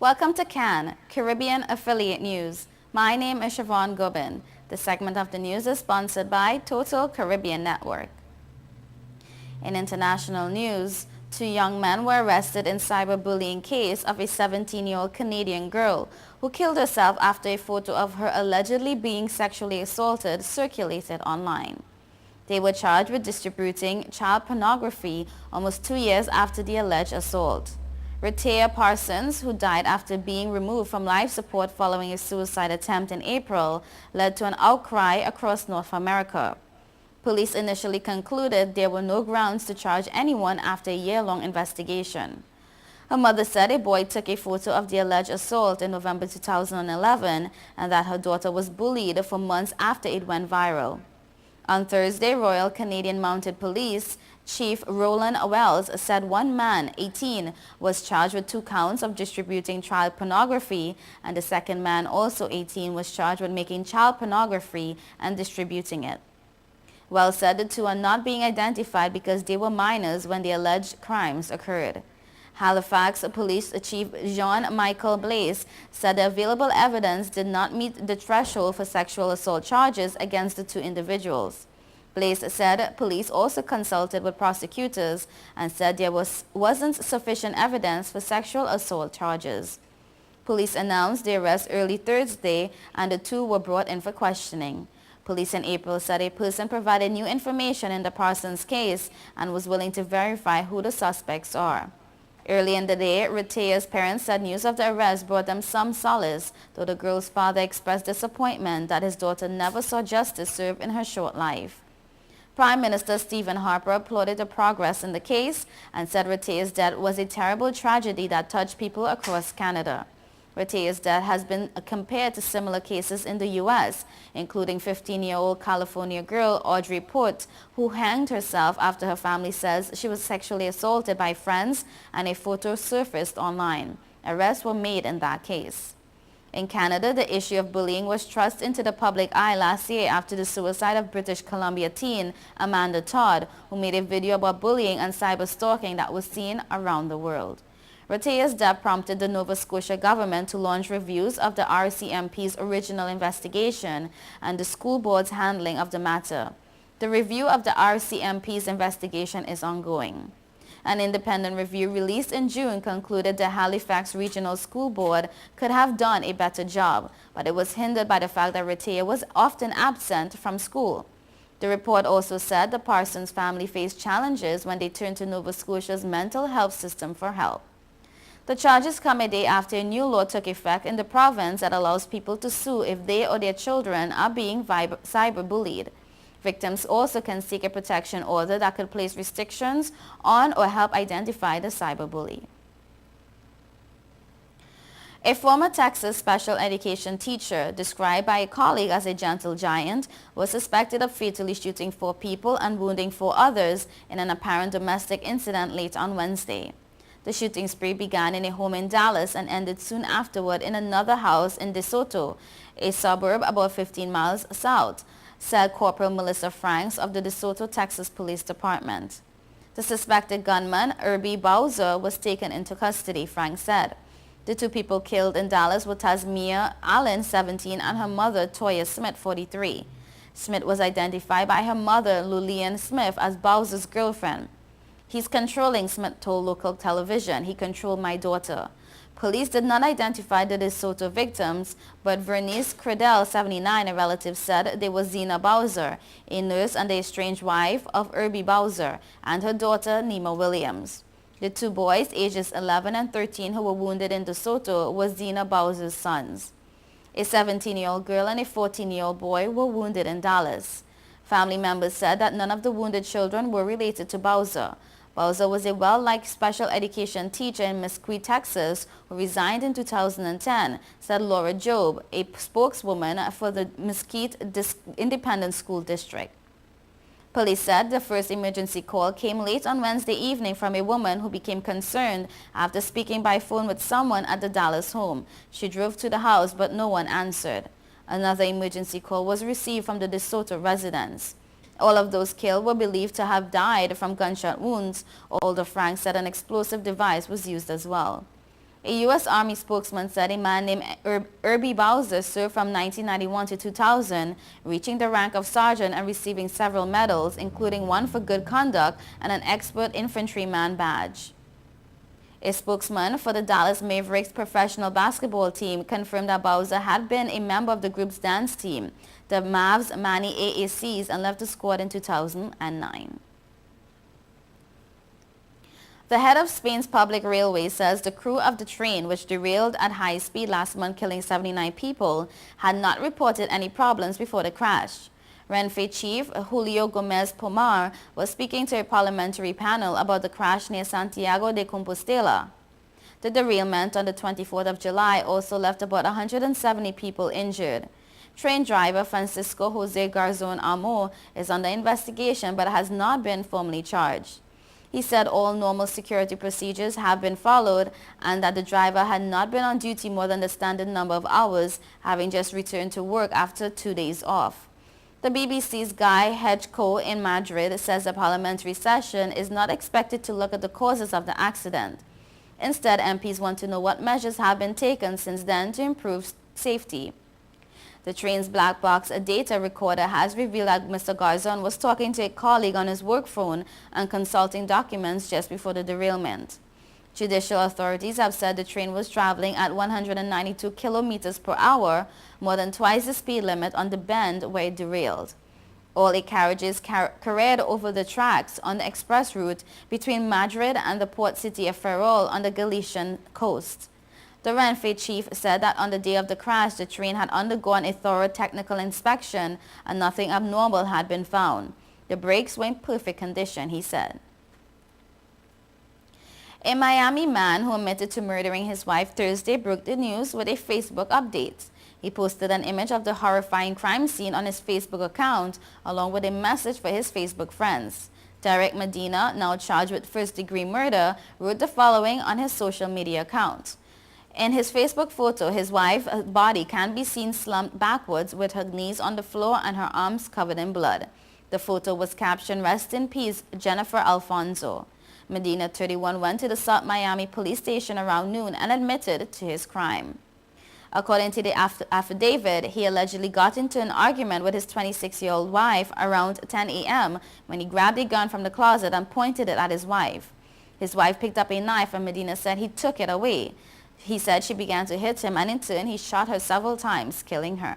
Welcome to CAN, Caribbean Affiliate News. My name is Siobhan Gobin. This segment of the news is sponsored by Total Caribbean Network. In international news, 2 young men were arrested in cyberbullying case of a 17-year-old Canadian girl who killed herself after a photo of her allegedly being sexually assaulted circulated online. They were charged with distributing child pornography almost 2 years after the alleged assault. Rehtaeh Parsons, who died after being removed from life support following a suicide attempt in April, led to an outcry across North America. Police initially concluded there were no grounds to charge anyone after a year-long investigation. Her mother said a boy took a photo of the alleged assault in November 2011 and that her daughter was bullied for months after it went viral. On Thursday, Royal Canadian Mounted Police Chief Roland Wells said one man, 18, was charged with 2 counts of distributing child pornography, and the second man, also 18, was charged with making child pornography and distributing it. Wells said the 2 are not being identified because they were minors when the alleged crimes occurred. Halifax Police Chief Jean-Michael Blaise said the available evidence did not meet the threshold for sexual assault charges against the 2 individuals. Blaise said police also consulted with prosecutors and said there wasn't sufficient evidence for sexual assault charges. Police announced the arrest early Thursday and the 2 were brought in for questioning. Police in April said a person provided new information in the Parsons case and was willing to verify who the suspects are. Early in the day, Rehtaeh's parents said news of the arrest brought them some solace, though the girl's father expressed disappointment that his daughter never saw justice served in her short life. Prime Minister Stephen Harper applauded the progress in the case and said Rehtaeh's death was a terrible tragedy that touched people across Canada. Rehtaeh's death has been compared to similar cases in the U.S., including 15-year-old California girl Audrey Port, who hanged herself after her family says she was sexually assaulted by friends and a photo surfaced online. Arrests were made in that case. In Canada, the issue of bullying was thrust into the public eye last year after the suicide of British Columbia teen Amanda Todd, who made a video about bullying and cyber-stalking that was seen around the world. Rehtaeh's death prompted the Nova Scotia government to launch reviews of the RCMP's original investigation and the school board's handling of the matter. The review of the RCMP's investigation is ongoing. An independent review released in June concluded the Halifax Regional School Board could have done a better job, but it was hindered by the fact that Rehtaeh was often absent from school. The report also said the Parsons family faced challenges when they turned to Nova Scotia's mental health system for help. The charges come a day after a new law took effect in the province that allows people to sue if they or their children are being cyberbullied. Victims also can seek a protection order that could place restrictions on or help identify the cyberbully. A former Texas special education teacher, described by a colleague as a gentle giant, was suspected of fatally shooting 4 people and wounding 4 others in an apparent domestic incident late on Wednesday. The shooting spree began in a home in Dallas and ended soon afterward in another house in DeSoto, a suburb about 15 miles south, said Corporal Melissa Franks of the DeSoto, Texas Police Department. The suspected gunman, Irby Bowser, was taken into custody, Franks said. The 2 people killed in Dallas were Tasmia Allen, 17, and her mother, Toya Smith, 43. Smith was identified by her mother, Lulian Smith, as Bowser's girlfriend. "He's controlling," Smith told local television. "He controlled my daughter." Police did not identify the DeSoto victims, but Vernice Credell, 79, a relative, said they were Zena Bowser, a nurse and the estranged wife of Irby Bowser, and her daughter, Nima Williams. The 2 boys, ages 11 and 13, who were wounded in DeSoto, were Zena Bowser's sons. A 17-year-old girl and a 14-year-old boy were wounded in Dallas. Family members said that none of the wounded children were related to Bowser. Bowser was a well-liked special education teacher in Mesquite, Texas, who resigned in 2010, said Laura Job, a spokeswoman for the Mesquite Independent School District. Police said the first emergency call came late on Wednesday evening from a woman who became concerned after speaking by phone with someone at the Dallas home. She drove to the house, but no one answered. Another emergency call was received from the DeSoto residence. All of those killed were believed to have died from gunshot wounds, although Frank said an explosive device was used as well. A U.S. Army spokesman said a man named Irby Bowser served from 1991 to 2000, reaching the rank of sergeant and receiving several medals, including one for good conduct and an expert infantryman badge. A spokesman for the Dallas Mavericks professional basketball team confirmed that Bowser had been a member of the group's dance team, the Mavs Manny AACs, and left the squad in 2009. The head of Spain's public railways says the crew of the train, which derailed at high speed last month killing 79 people, had not reported any problems before the crash. Renfe chief Julio Gomez Pomar was speaking to a parliamentary panel about the crash near Santiago de Compostela. The derailment on the 24th of July also left about 170 people injured. Train driver Francisco Jose Garzon Amo is under investigation but has not been formally charged. He said all normal security procedures have been followed and that the driver had not been on duty more than the standard number of hours, having just returned to work after 2 days off. The BBC's Guy Hedgecoe in Madrid says the parliamentary session is not expected to look at the causes of the accident. Instead, MPs want to know what measures have been taken since then to improve safety. The train's black box data recorder has revealed that Mr. Garzon was talking to a colleague on his work phone and consulting documents just before the derailment. Judicial authorities have said the train was traveling at 192 kilometers per hour, more than twice the speed limit on the bend where it derailed. All 8 carriages careened over the tracks on the express route between Madrid and the port city of Ferrol on the Galician coast. The Renfe chief said that on the day of the crash, the train had undergone a thorough technical inspection and nothing abnormal had been found. The brakes were in perfect condition, he said. A Miami man who admitted to murdering his wife Thursday broke the news with a Facebook update. He posted an image of the horrifying crime scene on his Facebook account, along with a message for his Facebook friends. Derek Medina, now charged with first-degree murder, wrote the following on his social media account. In his Facebook photo, his wife's body can be seen slumped backwards with her knees on the floor and her arms covered in blood. The photo was captioned, "Rest in peace, Jennifer Alfonso." Medina, 31, went to the South Miami police station around noon and admitted to his crime. According to the affidavit, he allegedly got into an argument with his 26-year-old wife around 10 a.m. when he grabbed a gun from the closet and pointed it at his wife. His wife picked up a knife and Medina said he took it away. He said she began to hit him and in turn he shot her several times, killing her.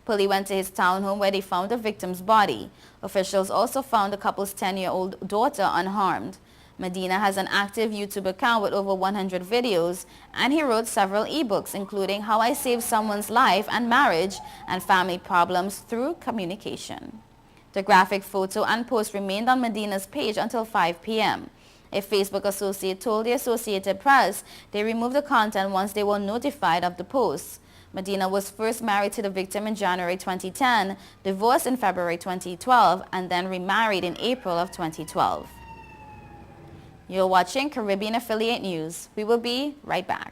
Police went to his townhome where they found the victim's body. Officials also found the couple's 10-year-old daughter unharmed. Medina has an active YouTube account with over 100 videos, and he wrote several ebooks, including How I Saved Someone's Life and Marriage and Family Problems Through Communication. The graphic photo and post remained on Medina's page until 5 p.m. A Facebook associate told the Associated Press they removed the content once they were notified of the post. Medina was first married to the victim in January 2010, divorced in February 2012, and then remarried in April of 2012. You're watching Caribbean Affiliate News. We will be right back.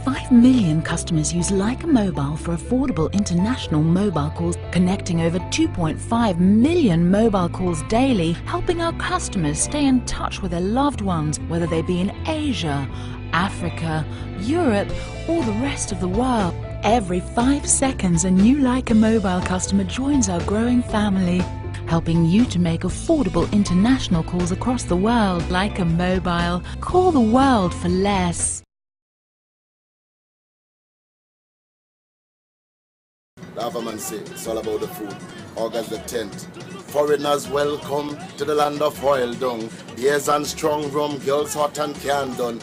5 million customers use Leica Mobile for affordable international mobile calls, connecting over 2.5 million mobile calls daily, helping our customers stay in touch with their loved ones, whether they be in Asia, Africa, Europe, or the rest of the world. Every 5 seconds, a new Leica Mobile customer joins our growing family, helping you to make affordable international calls across the world. Leica Mobile. Call the world for less. Lavaman say it's all about the food. August the 10th. Foreigners welcome to the land of oil dung. Beers and strong rum, girls hot and can done.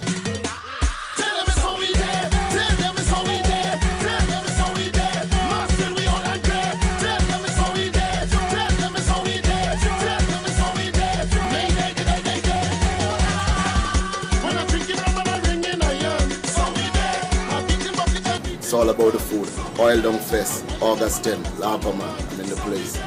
It's all about the food. Oil Dung Fest, August 10th, Lampama, I'm in the place.